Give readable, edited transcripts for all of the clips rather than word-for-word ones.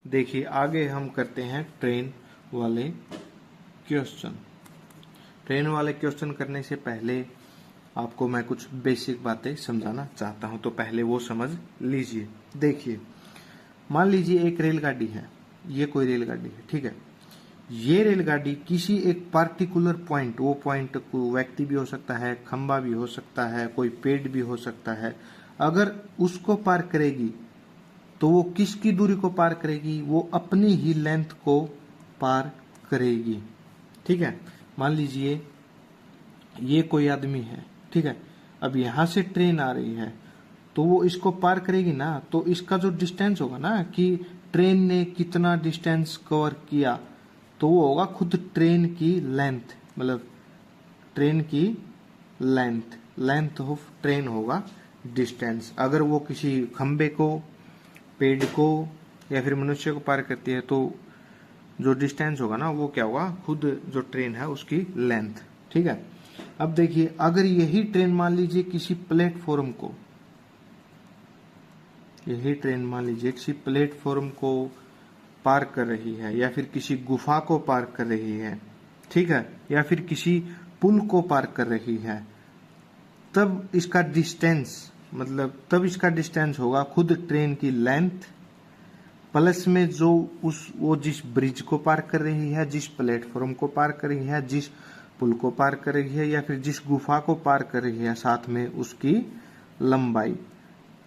देखिए आगे हम करते हैं ट्रेन वाले क्वेश्चन। ट्रेन वाले क्वेश्चन करने से पहले आपको मैं कुछ बेसिक बातें समझाना चाहता हूं, तो पहले वो समझ लीजिए। देखिए, मान लीजिए एक रेलगाड़ी है, ये कोई रेलगाड़ी है, ठीक है। ये रेलगाड़ी किसी एक पार्टिकुलर पॉइंट, वो पॉइंट को व्यक्ति भी हो सकता है, खंबा भी हो सकता है, कोई पेड़ भी हो सकता है, अगर उसको पार करेगी तो वो किसकी दूरी को पार करेगी? वो अपनी ही लेंथ को पार करेगी, ठीक है। मान लीजिए ये कोई आदमी है, ठीक है। अब यहां से ट्रेन आ रही है तो वो इसको पार करेगी ना, तो इसका जो डिस्टेंस होगा ना कि ट्रेन ने कितना डिस्टेंस कवर किया, तो वो होगा खुद ट्रेन की लेंथ, मतलब ट्रेन की लेंथ ऑफ ट्रेन होगा डिस्टेंस। अगर वो किसी खंबे को, पेड़ को या फिर मनुष्य को पार करती है तो जो डिस्टेंस होगा ना वो क्या होगा? खुद जो ट्रेन है उसकी लेंथ, ठीक है। अब देखिए, अगर यही ट्रेन मान लीजिए किसी प्लेटफॉर्म को, यही ट्रेन मान लीजिए किसी प्लेटफॉर्म को पार कर रही है या फिर किसी गुफा को पार कर रही है, ठीक है, या फिर किसी पुल को पार कर रही है, तब इसका डिस्टेंस होगा खुद ट्रेन की लेंथ प्लस में जो वो जिस ब्रिज को पार कर रही है, जिस प्लेटफॉर्म को पार कर रही है, जिस पुल को पार कर रही है या फिर जिस गुफा को पार कर रही है, साथ में उसकी लंबाई।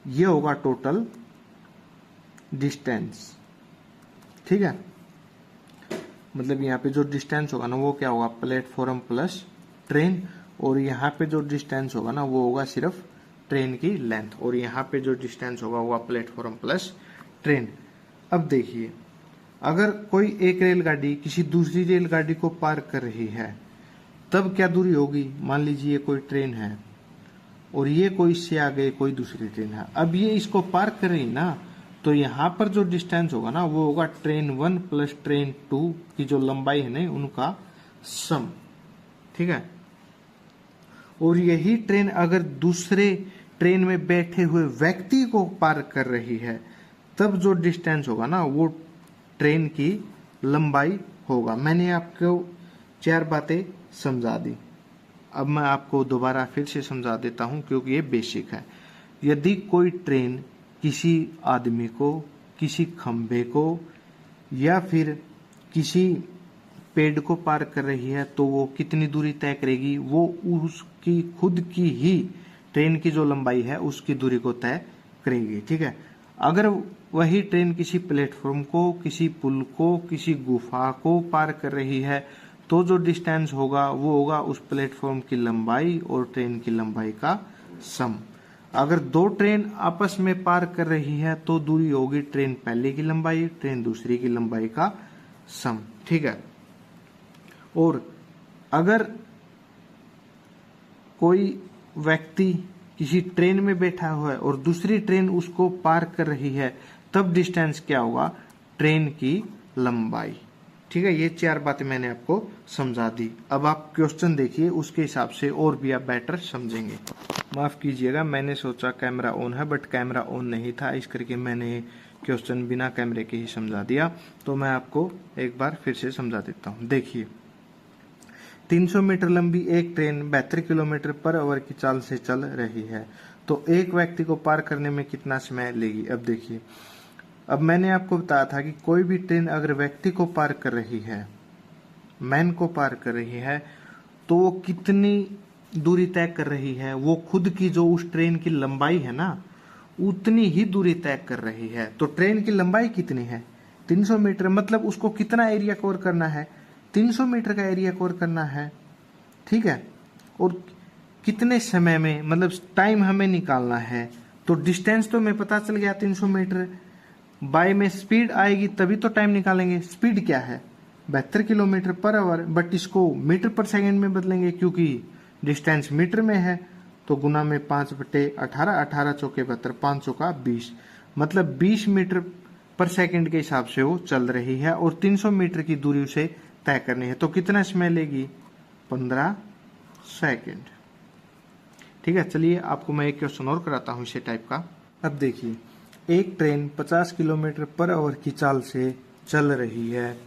ये होगा टोटल डिस्टेंस, ठीक है। मतलब यहाँ पे जो डिस्टेंस होगा ना वो क्या होगा? प्लेटफॉर्म प्लस ट्रेन, और यहाँ पे जो डिस्टेंस होगा ना वो होगा सिर्फ ट्रेन की लेंथ, और यहाँ पे जो डिस्टेंस होगा वो प्लेटफॉर्म प्लस ट्रेन। अब देखिए, अगर कोई एक रेलगाड़ी किसी दूसरी रेलगाड़ी को पार कर रही है तब क्या दूरी होगी? मान लीजिए ये कोई ट्रेन है और ये कोई इससे आगे कोई दूसरी ट्रेन है, अब ये इसको पार कर रही ना, तो यहाँ पर जो डिस्टेंस होगा ना वो होगा ट्रेन 1 प्लस ट्रेन 2 की जो लंबाई है ना उनका सम, ठीक है। और यही ट्रेन अगर दूसरे ट्रेन में बैठे हुए व्यक्ति को पार कर रही है तब जो डिस्टेंस होगा ना वो ट्रेन की लंबाई होगा। मैंने आपको 4 बातें समझा दी, अब मैं आपको दोबारा फिर से समझा देता हूं क्योंकि ये बेसिक है। यदि कोई ट्रेन किसी आदमी को, किसी खंबे को या फिर किसी पेड़ को पार कर रही है तो वो कितनी दूरी तय करेगी? वो उसकी खुद की ही ट्रेन की जो लंबाई है उसकी दूरी को तय करेगी, ठीक है। अगर वही ट्रेन किसी प्लेटफॉर्म को, किसी पुल को, किसी गुफा को पार कर रही है तो जो डिस्टेंस होगा वो होगा उस प्लेटफॉर्म की लंबाई और ट्रेन की लंबाई का सम। अगर 2 ट्रेन आपस में पार कर रही है तो दूरी होगी ट्रेन पहले की लंबाई, ट्रेन दूसरी की लंबाई का सम, ठीक है। और अगर कोई व्यक्ति किसी ट्रेन में बैठा हुआ है और दूसरी ट्रेन उसको पार कर रही है तब डिस्टेंस क्या होगा? ट्रेन की लंबाई, ठीक है। ये 4 बातें मैंने आपको समझा दी। अब आप क्वेश्चन देखिए, उसके हिसाब से और भी आप बेटर समझेंगे। माफ कीजिएगा, मैंने सोचा कैमरा ऑन है बट कैमरा ऑन नहीं था, इस करके मैंने क्वेश्चन बिना कैमरे के ही समझा दिया। तो मैं आपको एक बार फिर से समझा देता हूँ। देखिए, 300 मीटर लंबी एक ट्रेन 72 किलोमीटर पर आवर की चाल से चल रही है, तो एक व्यक्ति को पार करने में कितना समय लेगी? अब देखिए, अब मैंने आपको बताया था कि कोई भी ट्रेन अगर व्यक्ति को पार कर रही है, मैन को पार कर रही है, तो वो कितनी दूरी तय कर रही है? वो खुद की जो उस ट्रेन की लंबाई है ना उतनी ही दूरी तय कर रही है। तो ट्रेन की लंबाई कितनी है? 300 मीटर, मतलब उसको कितना एरिया कवर करना है? 300 मीटर का एरिया कवर करना है, ठीक है। और कितने समय में, मतलब टाइम हमें निकालना है। तो डिस्टेंस तो हमें पता चल गया 300 मीटर, बाय में स्पीड आएगी तभी तो टाइम निकालेंगे। स्पीड क्या है? 72 किलोमीटर पर आवर, बट इसको मीटर पर सेकंड में बदलेंगे क्योंकि डिस्टेंस मीटर में है। तो गुना में 5/18, 18 चौके 72, 5 चौका 20, मतलब 20 मीटर पर सेकंड के हिसाब से वो चल रही है और 300 मीटर की दूरी उसे तय करनी है। तो कितना समय लेगी? 15 सेकंड, ठीक है। चलिए आपको मैं एक क्वेश्चन और कराता हूं इसी टाइप का। अब देखिए, एक ट्रेन 50 किलोमीटर पर आवर की चाल से चल रही है।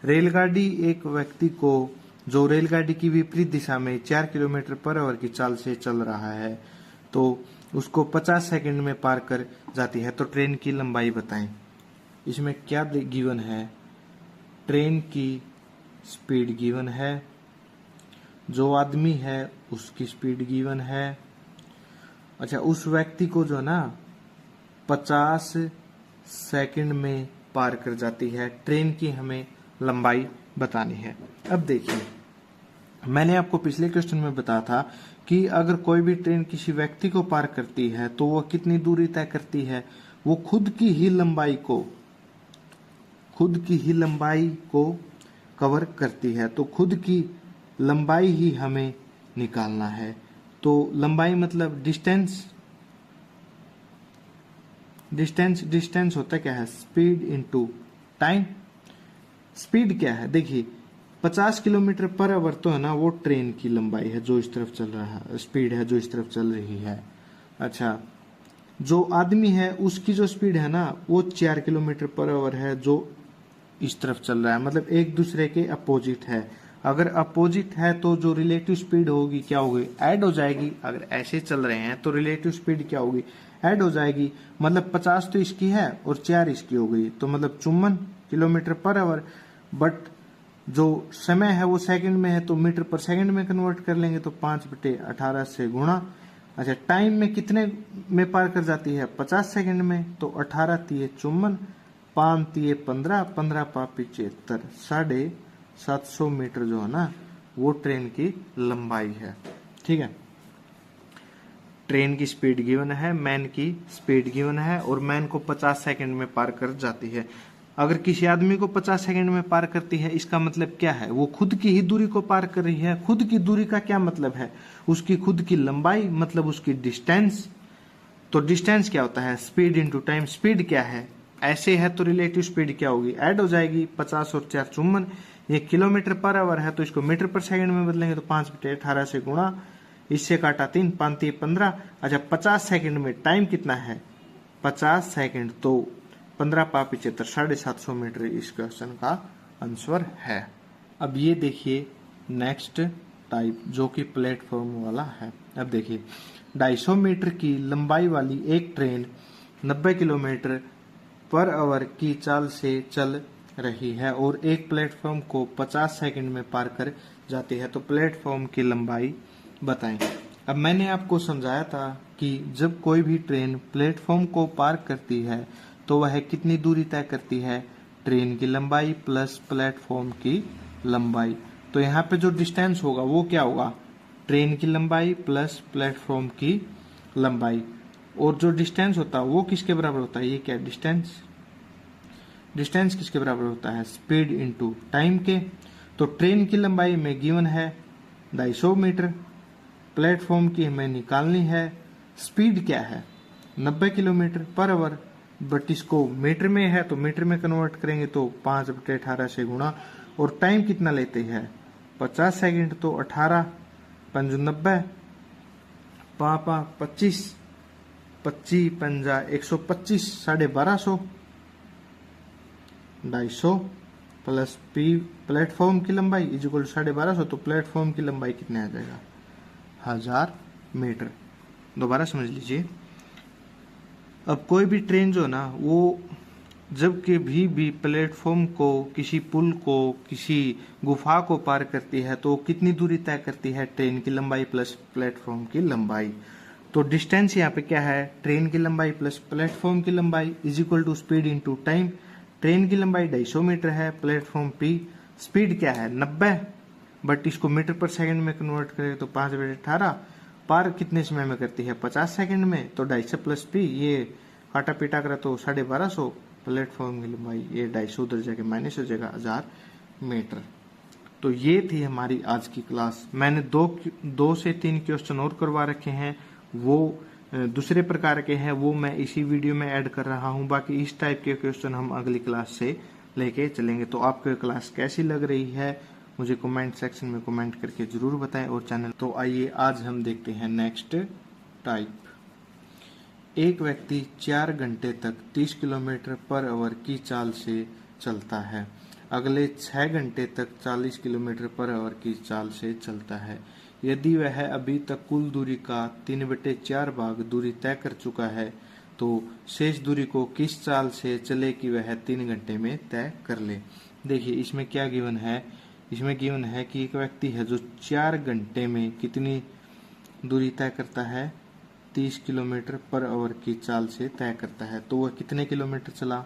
रेलगाड़ी एक व्यक्ति को जो रेलगाड़ी की विपरीत दिशा में 4 किलोमीटर पर आवर की चाल से चल रहा है तो उसको 50 सेकंड में पार कर जाती है, तो ट्रेन की लंबाई बताएं। इसमें क्या गिवन है? ट्रेन की स्पीड गिवन है, जो आदमी है उसकी स्पीड गिवन है। अच्छा, उस व्यक्ति को जो ना 50 सेकंड में पार कर जाती है, ट्रेन की हमें लंबाई बतानी है। अब देखिए, मैंने आपको पिछले क्वेश्चन में बताया था कि अगर कोई भी ट्रेन किसी व्यक्ति को पार करती है तो वह कितनी दूरी तय करती है? वो खुद की ही लंबाई को कवर करती है, तो खुद की लंबाई ही हमें निकालना है। तो लंबाई मतलब डिस्टेंस होता क्या है? Speed into time. स्पीड क्या है? देखिए 50 किलोमीटर पर आवर तो है ना, वो ट्रेन की लंबाई है जो इस तरफ चल रहा है, स्पीड है जो इस तरफ चल रही है। अच्छा, जो आदमी है उसकी जो स्पीड है ना वो 4 किलोमीटर पर आवर है जो इस तरफ चल रहा है, मतलब एक दूसरे के अपोजिट है। अगर अपोजिट है तो जो रिलेटिव स्पीड होगी क्या होगी? ऐड हो जाएगी। अगर ऐसे चल रहे हैं तो रिलेटिव स्पीड क्या होगी? ऐड हो जाएगी। मतलब 50 तो इसकी है और 4 इसकी हो गई, तो मतलब 54 किलोमीटर पर आवर। बट जो समय है वो सेकंड में है तो मीटर पर सेकंड में कन्वर्ट कर लेंगे, तो 5/18 से गुणा। अच्छा, टाइम में कितने में पार कर जाती है? 50 सेकंड में, तो 18 तिये 54, 5 तिये 15, 15 पापी 75, 750 मीटर जो है ना वो ट्रेन की लंबाई है। ठीक है, ट्रेन की स्पीड गिवन है, मैन की स्पीड गिवन है और मैन को 50 सेकंड में पार कर जाती है। अगर किसी आदमी को 50 सेकंड में पार करती है, इसका मतलब क्या है? वो खुद की ही दूरी को पार कर रही है। खुद की दूरी का क्या मतलब है? उसकी खुद की लंबाई, मतलब उसकी डिस्टेंस। तो डिस्टेंस क्या होता है? Speed into time. स्पीड क्या है? ऐसे है तो रिलेटिव स्पीड क्या होगी? ऐड हो जाएगी। 50 और 4 54। ये किलोमीटर पर आवर है तो इसको मीटर पर सेकंड में बदलेंगे, तो 5/18 से गुणा, इससे काटा 3, 5 तिये 15। अच्छा, 50 सेकंड में टाइम कितना है? 50 सेकंड, तो 15 पापी 75, 750 मीटर इस क्वेश्चन का आंसर है। अब ये देखिए नेक्स्ट टाइप जो कि प्लेटफॉर्म वाला है। अब देखिए 250 मीटर की लंबाई वाली एक ट्रेन 90 किलोमीटर पर आवर की चाल से चल रही है और एक प्लेटफॉर्म को 50 सेकंड में पार कर जाती है, तो प्लेटफॉर्म की लंबाई बताएं। अब मैंने आपको समझाया था कि जब कोई भी ट्रेन प्लेटफॉर्म को पार करती है तो वह कितनी दूरी तय करती है? ट्रेन की लंबाई प्लस प्लेटफॉर्म की लंबाई। तो यहाँ पे जो डिस्टेंस होगा वो क्या होगा? ट्रेन की लंबाई प्लस प्लेटफॉर्म की लंबाई। और जो डिस्टेंस होता है वो किसके बराबर होता है? ये क्या डिस्टेंस किसके बराबर होता है? स्पीड इनटू टाइम के। तो ट्रेन की लंबाई में गिवन है 250 मीटर, प्लेटफॉर्म की हमें निकालनी है। स्पीड क्या है? 90 किलोमीटर पर आवर, बट इसको मीटर में है तो मीटर में कन्वर्ट करेंगे तो 5/18 से गुणा। और टाइम कितना लेते हैं? 50 सेकंड, तो 18 5 90, पापा 25, 25 पंजा 125, 1250, 250 प्लस पी प्लेटफॉर्म की लंबाई इक्वल 1250, तो प्लेटफॉर्म की लंबाई कितने आ जाएगा? 1000 मीटर। दोबारा समझ लीजिए, अब कोई भी ट्रेन जो ना वो जब कभी भी प्लेटफॉर्म को, किसी पुल को, किसी गुफा को पार करती है तो कितनी दूरी तय करती है? ट्रेन की लंबाई प्लस प्लेटफॉर्म की लंबाई। तो डिस्टेंस यहाँ पे क्या है? ट्रेन की लंबाई प्लस प्लेटफॉर्म की लंबाई is equal to speed into time. Train की लंबाई 250 मीटर है, प्लेटफॉर्म पी, स्पीड क्या है? 90, बट इसको मीटर पर सेकंड में कन्वर्ट करें तो 5/18, पार कितने समय में करती है? 50 सेकंड में। तो 250 प्लस पी, ये काटा पीटा करा तो 1250, प्लेटफॉर्म की लंबाई ये 250 उधर जाके माइनस हो जाएगा 1000 मीटर। तो ये थी हमारी आज की क्लास। मैंने दो से 3 क्वेश्चन और करवा रखे हैं, वो दूसरे प्रकार के हैं, वो मैं इसी वीडियो में ऐड कर रहा हूं। बाकी इस टाइप के क्वेश्चन हम अगली क्लास से लेके चलेंगे। तो आपको क्लास कैसी लग रही है मुझे कमेंट सेक्शन में कमेंट करके जरूर बताएं। और चैनल, तो आइए आज हम देखते हैं नेक्स्ट टाइप। एक व्यक्ति 4 घंटे तक 30 किलोमीटर पर आवर की चाल से चलता है, अगले 6 घंटे तक 40 किलोमीटर पर आवर की चाल से चलता है। यदि वह अभी तक कुल दूरी का 3/4 भाग दूरी तय कर चुका है तो शेष दूरी को किस चाल से चले कि वह 3 घंटे में तय कर ले। देखिए इसमें क्या गिवन है, इसमें गिवन है कि एक व्यक्ति है जो 4 घंटे में कितनी दूरी तय करता है, 30 किलोमीटर पर आवर की चाल से तय करता है। तो वह कितने किलोमीटर चला,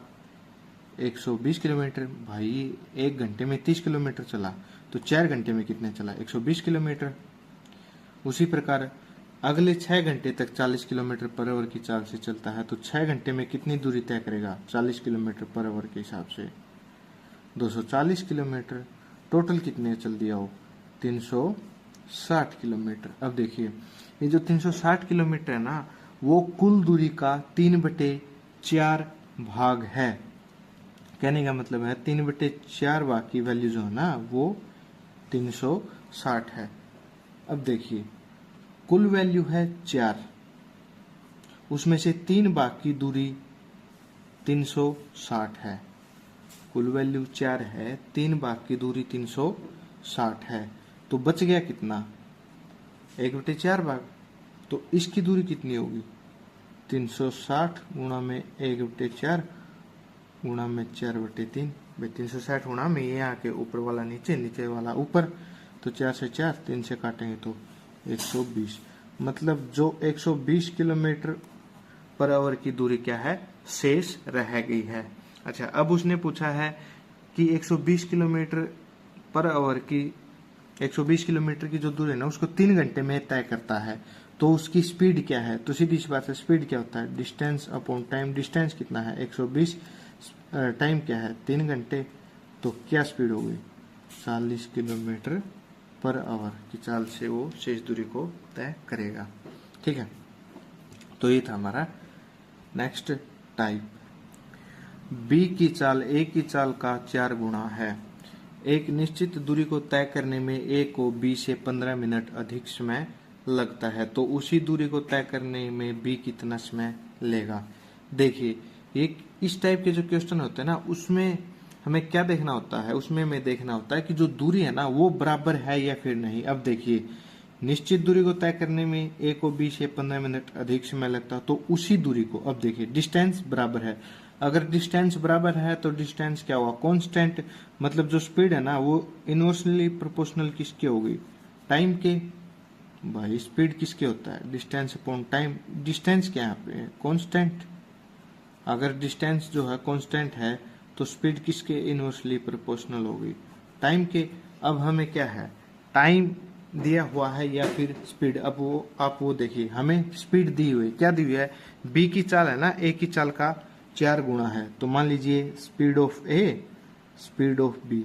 120 किलोमीटर। भाई 1 घंटे में 30 किलोमीटर चला तो 4 घंटे में कितने चला, 120 किलोमीटर। उसी प्रकार अगले 6 घंटे तक 40 किलोमीटर पर आवर की चाल से चलता है तो 6 घंटे में कितनी दूरी तय करेगा, 40 किलोमीटर पर आवर के हिसाब से 240 किलोमीटर। टोटल कितने चल दिया हो, 360 किलोमीटर। अब देखिए ये जो 360 किलोमीटर है ना वो कुल दूरी का 3/4 भाग है। कहने का मतलब है 3/4 भाग की वैल्यू जो है ना वो 360 है। अब देखिए कुल वैल्यू है 4, उसमें से 3 भाग की दूरी 360 है। कुल वैल्यू 4 है, 3 भाग की दूरी 360 है, तो बच गया कितना, 1/4 भाग। तो इसकी दूरी कितनी होगी, 360 गुणा में 1/4 गुणा में 4/3। 360 गुणा में ये आके ऊपर वाला नीचे, नीचे वाला ऊपर, तो 4 से 4, 3 से काटेंगे तो 120। मतलब जो 120 किलोमीटर पर आवर की दूरी क्या है, शेष रह गई है। अच्छा अब उसने पूछा है कि 120 किलोमीटर पर आवर की 120 किलोमीटर की जो दूरी है ना उसको 3 घंटे में तय करता है, तो उसकी स्पीड क्या है। तो सीधी सी बात है स्पीड क्या होता है, डिस्टेंस अपॉन टाइम। डिस्टेंस कितना है 120, टाइम क्या है 3 घंटे, तो क्या स्पीड होगी 40 किलोमीटर पर आवर की चाल से वो शेष दूरी को तय करेगा। ठीक है, तो ये था हमारा नेक्स्ट टाइप। बी की चाल ए की चाल का 4 गुना है। एक निश्चित दूरी को तय करने में ए को बी से 15 मिनट अधिक समय लगता है, तो उसी दूरी को तय करने में बी कितना समय लेगा। देखिए एक इस टाइप के जो क्वेश्चन होते हैं ना उसमें हमें क्या देखना होता है, उसमें हमें देखना होता है कि जो दूरी है ना वो बराबर है या फिर नहीं। अब देखिए निश्चित दूरी को तय करने में ए को बी से 15 मिनट अधिक समय लगता है, तो उसी दूरी को, अब देखिए डिस्टेंस बराबर है, अगर डिस्टेंस बराबर है तो डिस्टेंस क्या हुआ, कांस्टेंट। मतलब जो स्पीड है ना वो इनवर्सली प्रोपोर्शनल किसके होगी, टाइम के। भाई स्पीड किसके होता है, डिस्टेंस अपॉन टाइम। डिस्टेंस क्या है, कांस्टेंट। अगर डिस्टेंस जो है कांस्टेंट है तो स्पीड किसके इनवर्सली प्रोपोर्शनल होगी, टाइम के। अब हमें क्या है, टाइम दिया हुआ है या फिर स्पीड। अब वो आप वो देखिए हमें स्पीड दी हुई, क्या दी हुई है, बी की चाल है ना ए की चाल का 4 गुना है। तो मान लीजिए speed of A, speed of B.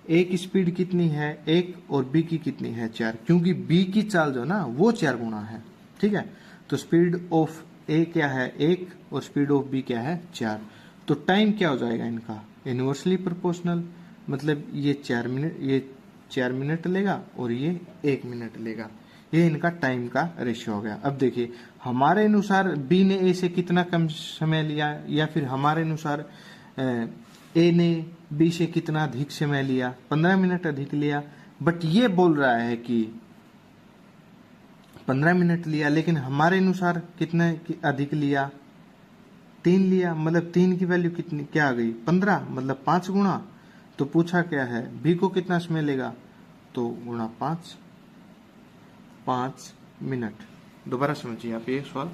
A की स्पीड कितनी है 1 और बी की कितनी है 4, क्योंकि बी की चाल जो ना वो 4 गुना है। ठीक है, तो स्पीड ऑफ ए क्या है 1 और स्पीड ऑफ बी क्या है 4। तो टाइम क्या हो जाएगा इनका, इनवर्सली प्रोपोर्शनल। मतलब ये 4 मिनट, ये 4 मिनट लेगा और ये 1 मिनट लेगा। ये इनका टाइम का रेशियो हो गया। अब देखिए हमारे अनुसार बी ने ए से कितना कम समय लिया, या फिर हमारे अनुसार ए ने बी से कितना अधिक समय लिया, 15 मिनट अधिक लिया। बट ये बोल रहा है कि 15 मिनट लिया, लेकिन हमारे अनुसार कितने अधिक लिया, 3 लिया। मतलब 3 की वैल्यू कितनी क्या आ गई 15, मतलब 5 गुना। तो पूछा क्या है बी को कितना समय लेगा, तो गुणा 5, 5 मिनट। दोबारा समझिए आप ये सवाल,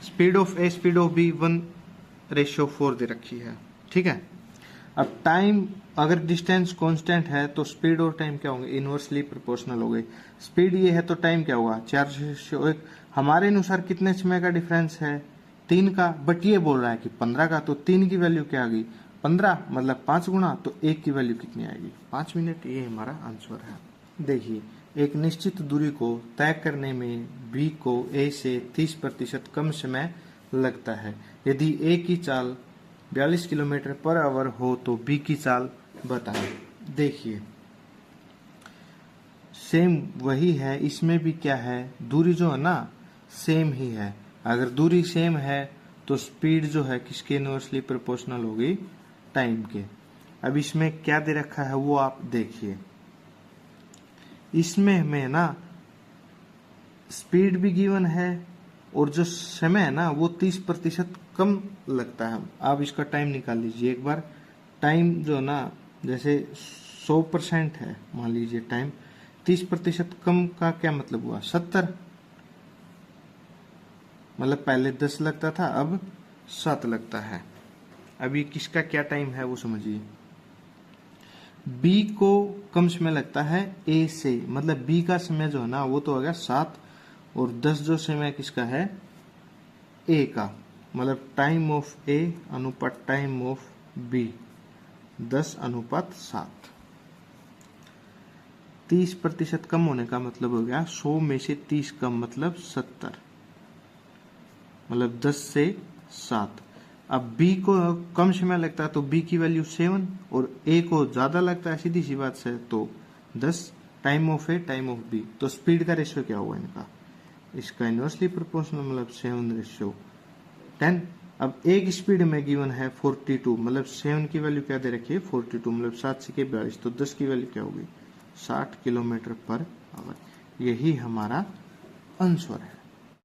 speed of A speed of B 1:4 दे रखी है। ठीक है, अब टाइम अगर डिस्टेंस कांस्टेंट है तो स्पीड और टाइम क्या होंगे, इनवर्सली प्रोपोर्शनल हो गए। स्पीड ये है तो टाइम क्या होगा 4:1। हमारे अनुसार कितने समय का डिफरेंस है 3 का, बट ये बोल रहा है कि 15 का। तो 3 की वैल्यू क्या आ गई 15, मतलब 5 गुना। तो 1 की वैल्यू कितनी आएगी 5 मिनट। ये हमारा आंसर है। देखिए एक निश्चित दूरी को तय करने में बी को ए से 30% कम समय लगता है। यदि ए की चाल 42 किलोमीटर पर आवर हो तो बी की चाल बताएं। देखिए सेम वही है, इसमें भी क्या है, दूरी जो है ना सेम ही है, अगर दूरी सेम है तो स्पीड जो है किसके इनवर्सली प्रोपोर्शनल होगी, टाइम के। अब इसमें क्या दे रखा है वो आप देखिए, इसमें हमें ना स्पीड भी गिवन है और जो समय है ना वो 30% कम लगता है। आप इसका टाइम निकाल लीजिए एक बार। टाइम जो ना जैसे 100% है, मान लीजिए टाइम 30% कम का क्या मतलब हुआ, 70। मतलब पहले 10 लगता था, अब 7 लगता है। अब ये किसका क्या टाइम है वो समझिए। बी को कम समय लगता है ए से, मतलब बी का समय जो है ना वो तो हो गया 7, और 10 जो समय किसका है, ए का। मतलब टाइम ऑफ ए अनुपात टाइम ऑफ बी 10:7। 30% कम होने का मतलब हो गया 100 में से 30 कम, मतलब 70, मतलब 10 से 7। अब बी को कम समय लगता है तो बी की वैल्यू 7, और ए को ज्यादा लगता है, सीधी सी बात से, तो 10। Time of A time of B, तो स्पीड का रेशियो क्या होगा इनका, इसका इनवर्सली प्रोपोर्शनल, मतलब 7:10। अब एक स्पीड में गिवन है 42, मतलब 7 की वैल्यू क्या दे रखी है 42, मतलब 7 से 42, तो 10 की वैल्यू क्या होगी 60 किलोमीटर पर आवर। यही हमारा आंसर है।